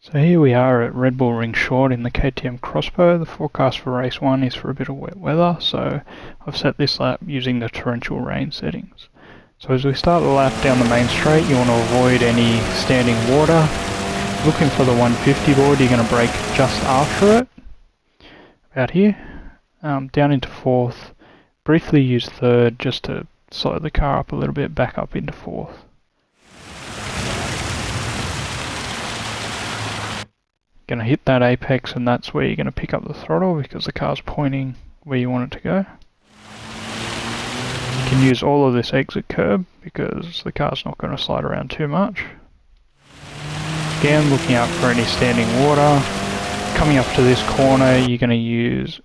So here we are at Red Bull Ring Short in the KTM Crossbow. The forecast for race 1 is for a bit of wet weather, so I've set this lap using the torrential rain settings. So as we start the lap down the main straight, you want to avoid any standing water. Looking for the 150 board, you're going to brake just after it, about here, down into 4th, briefly use 3rd just to slow the car up a little bit, back up into 4th. Going to hit that apex, and that's where you're going to pick up the throttle because the car's pointing where you want it to go. You can use all of this exit curb because the car's not going to slide around too much. Again, looking out for any standing water. Coming up to this corner, you're going to use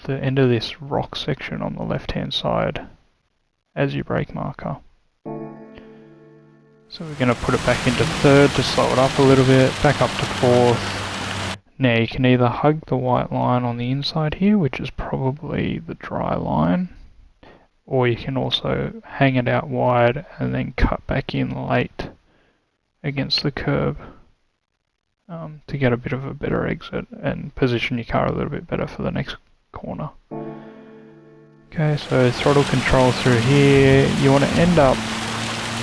the end of this rock section on the left hand side as your brake marker. So we're going to put it back into 3rd to slow it up a little bit, back up to 4th. Now you can either hug the white line on the inside here, which is probably the dry line, or you can also hang it out wide and then cut back in late against the curb to get a bit of a better exit and position your car a little bit better for the next corner. Okay, so throttle control through here. You want to end up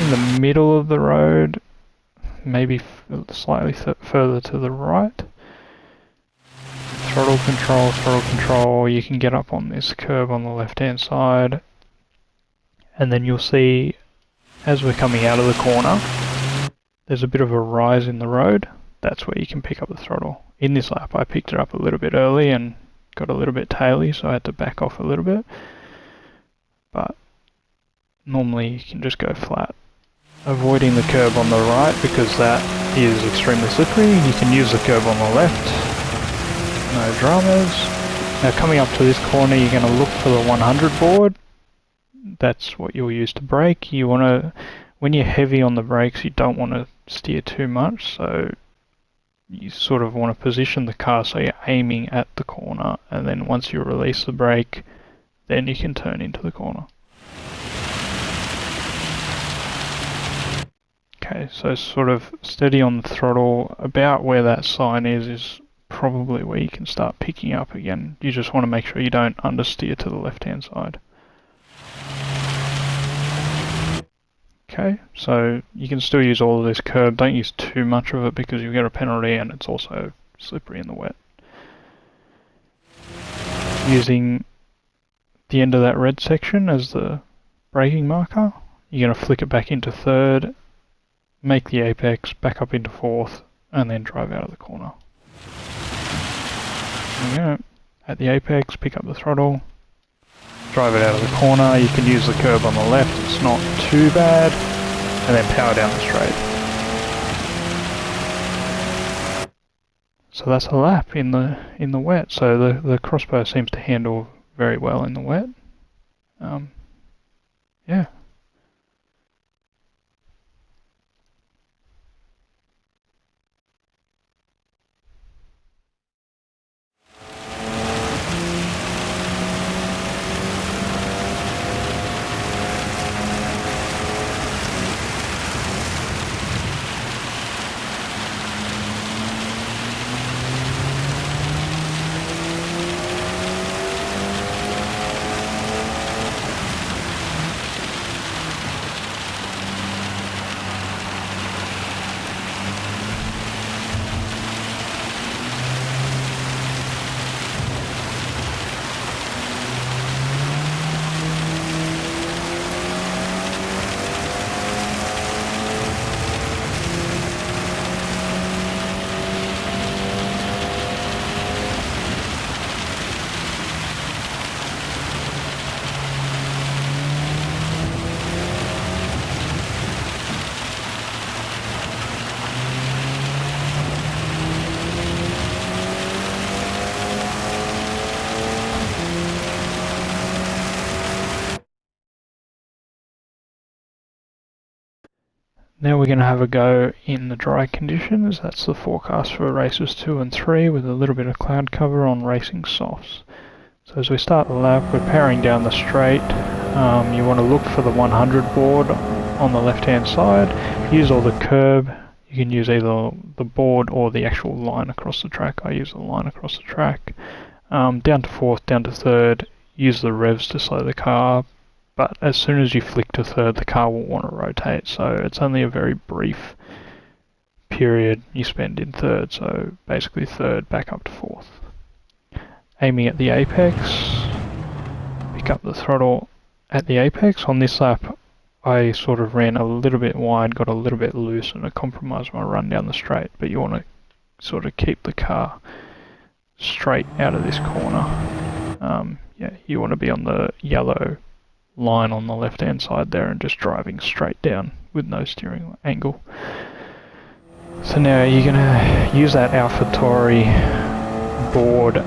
in the middle of the road, maybe slightly further to the right. Throttle control, you can get up on this curb on the left hand side, and then you'll see as we're coming out of the corner there's a bit of a rise in the road. That's where you can pick up the throttle. In this lap I picked it up a little bit early and got a little bit taily, so I had to back off a little bit, but normally you can just go flat. Avoiding the curb on the right because that is extremely slippery. You can use the curb on the left. No dramas. Now coming up to this corner, you're going to look for the 100 board. That's what you'll use to brake. You want to, when you're heavy on the brakes, you don't want to steer too much. So you sort of want to position the car so you're aiming at the corner, and then once you release the brake, then you can turn into the corner. Okay, so sort of steady on the throttle. About where that sign is probably where you can start picking up again. You just want to make sure you don't understeer to the left hand side. Okay, so you can still use all of this curb. Don't use too much of it because you'll get a penalty and it's also slippery in the wet. Using the end of that red section as the braking marker, you're going to flick it back into 3rd, make the apex, back up into 4th, and then drive out of the corner. There we go. At the apex, pick up the throttle, drive it out of the corner. You can use the curb on the left, it's not too bad, and then power down the straight. So that's a lap in the wet. So the Crossbow seems to handle very well in the wet. Yeah. Now we're going to have a go in the dry conditions. That's the forecast for races 2 and 3 with a little bit of cloud cover on racing softs. So as we start the lap, we're powering down the straight. You want to look for the 100 board on the left hand side. Use all the curb You can use either the board or the actual line across the track. I use the line across the track. Down to fourth, down to third, use the revs to slow the car, but as soon as you flick to third, the car will want to rotate, so it's only a very brief period you spend in third, so basically third back up to fourth. Aiming at the apex, pick up the throttle at the apex. On this lap, I sort of ran a little bit wide, got a little bit loose, and it compromised my run down the straight, but you want to sort of keep the car straight out of this corner. Yeah, you want to be on the yellow line on the left hand side there and just driving straight down with no steering angle. So now you're going to use that AlphaTauri board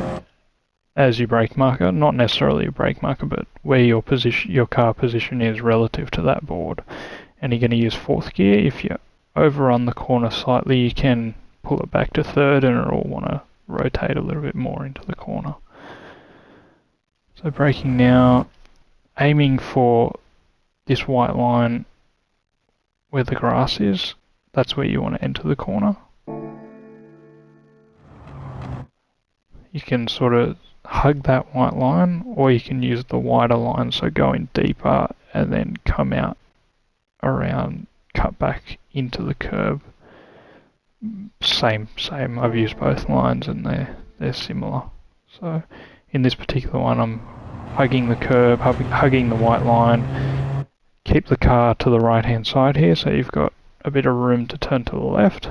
as your brake marker, not necessarily a brake marker, but where your position, your car position is relative to that board. And you're going to use fourth gear. If you overrun the corner slightly, you can pull it back to third and it'll want to rotate a little bit more into the corner. So braking now, aiming for this white line where the grass is, that's where you want to enter the corner. You can sort of hug that white line, or you can use the wider line, so go in deeper and then come out around, cut back into the curb. Same, I've used both lines and they're similar. So in this particular one, I'm hugging the curb, hugging the white line. Keep the car to the right hand side here, so you've got a bit of room to turn to the left.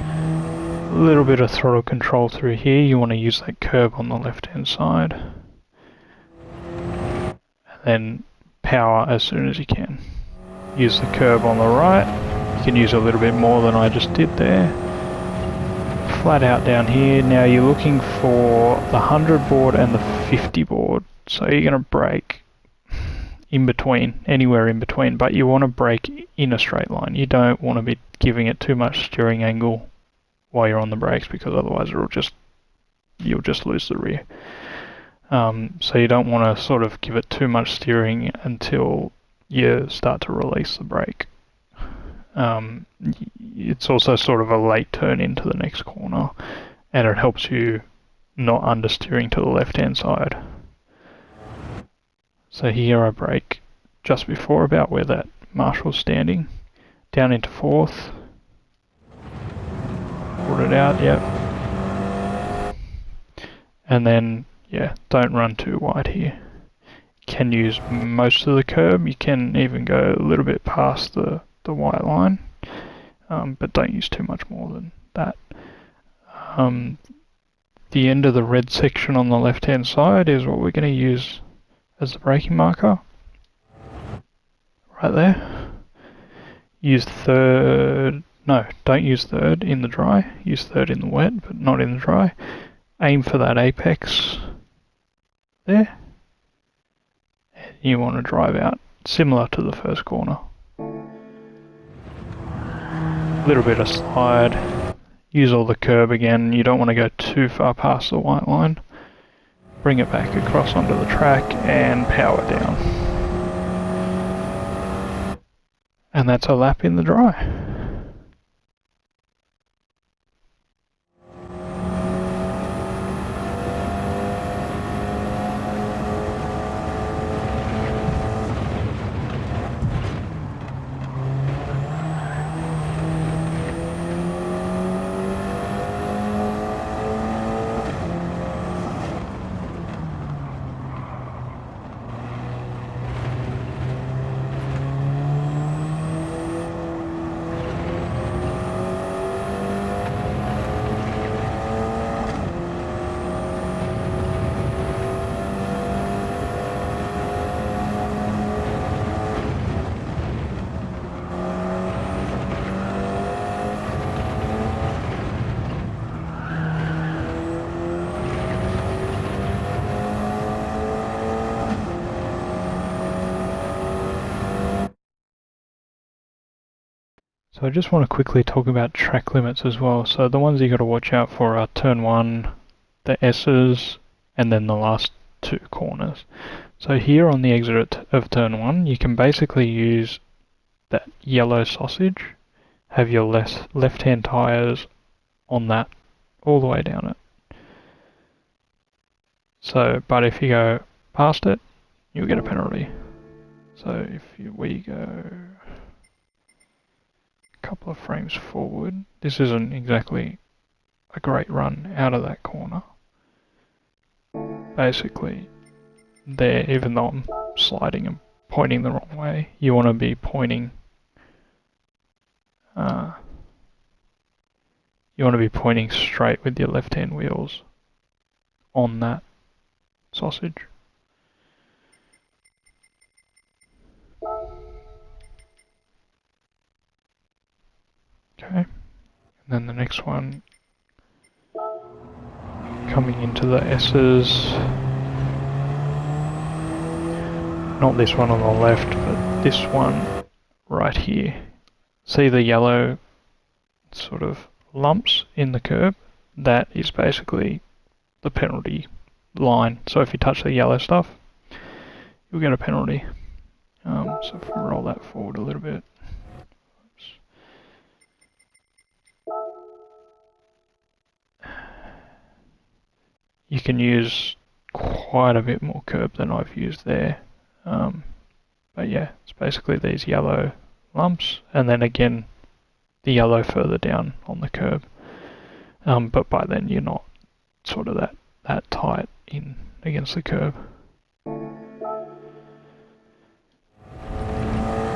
A little bit of throttle control through here. You want to use that curb on the left hand side. And then power as soon as you can. Use the curb on the right. You can use a little bit more than I just did there. Flat out down here. Now you're looking for the 100 board and the 50 board. So you're going to brake in between, anywhere in between, but you want to brake in a straight line. You don't want to be giving it too much steering angle while you're on the brakes, because otherwise you'll just lose the rear. So you don't want to sort of give it too much steering until you start to release the brake. It's also sort of a late turn into the next corner, and it helps you not understeering to the left hand side. So here I brake just before, about where that marshal's standing, down into fourth. Put it out, yep. And then, yeah, don't run too wide here. You can use most of the curb. You can even go a little bit past the white line, but don't use too much more than that. The end of the red section on the left hand side is what we're going to use as the braking marker. Right there. Use third. No, don't use third in the dry. Use third in the wet, but not in the dry. Aim for that apex there. And you want to drive out similar to the first corner. A little bit of slide. Use all the curb again. You don't want to go too far past the white line. Bring it back across onto the track and power down. And that's a lap in the dry. So I just want to quickly talk about track limits as well. So the ones you got to watch out for are turn 1, the S's, and then the last 2 corners. So here on the exit of turn 1, you can basically use that yellow sausage have your left-hand tyres on that all the way down it. So, but if you go past it, you'll get a penalty. So we go a couple of frames forward, this isn't exactly a great run out of that corner. Basically, there, even though I'm sliding and pointing the wrong way, you want to be pointing straight with your left-hand wheels on that sausage. Okay, and then the next one, coming into the S's, not this one on the left, but this one right here. See the yellow sort of lumps in the curb? That is basically the penalty line. So if you touch the yellow stuff, you'll get a penalty. So if we roll that forward a little bit. You can use quite a bit more curb than I've used there. But yeah, it's basically these yellow lumps, and then again the yellow further down on the curb. But by then you're not sort of that tight in against the curb.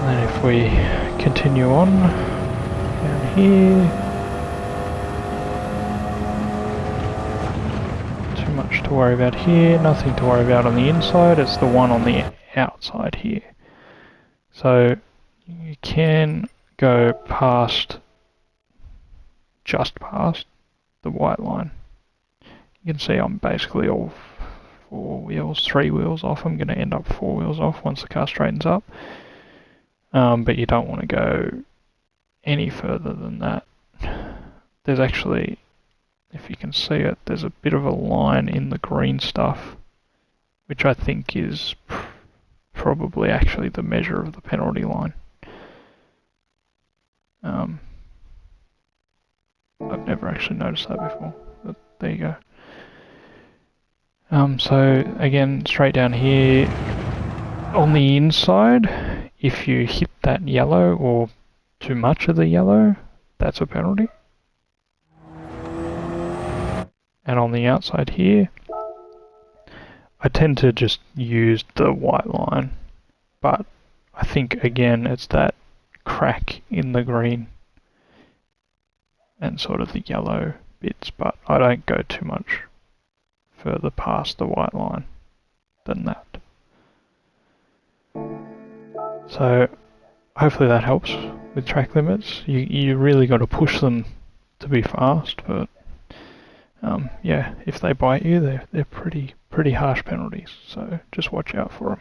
And then if we continue on down here, too much to worry about here, nothing to worry about on the inside, it's the one on the outside here. So you can go past, just past the white line. You can see I'm basically all three wheels off. I'm going to end up 4 wheels off once the car straightens up. But you don't want to go any further than that. There's actually, if you can see it, there's a bit of a line in the green stuff, which I think is probably actually the measure of the penalty line. I've never actually noticed that before, but there you go. So again, straight down here, on the inside, if you hit that yellow or too much of the yellow, that's a penalty. And on the outside here, I tend to just use the white line, but I think again it's that crack in the green and sort of the yellow bits, but I don't go too much further past the white line than that. So hopefully that helps with track limits. You really got to push them to be fast, but yeah, if they bite you, they're pretty harsh penalties, so just watch out for them.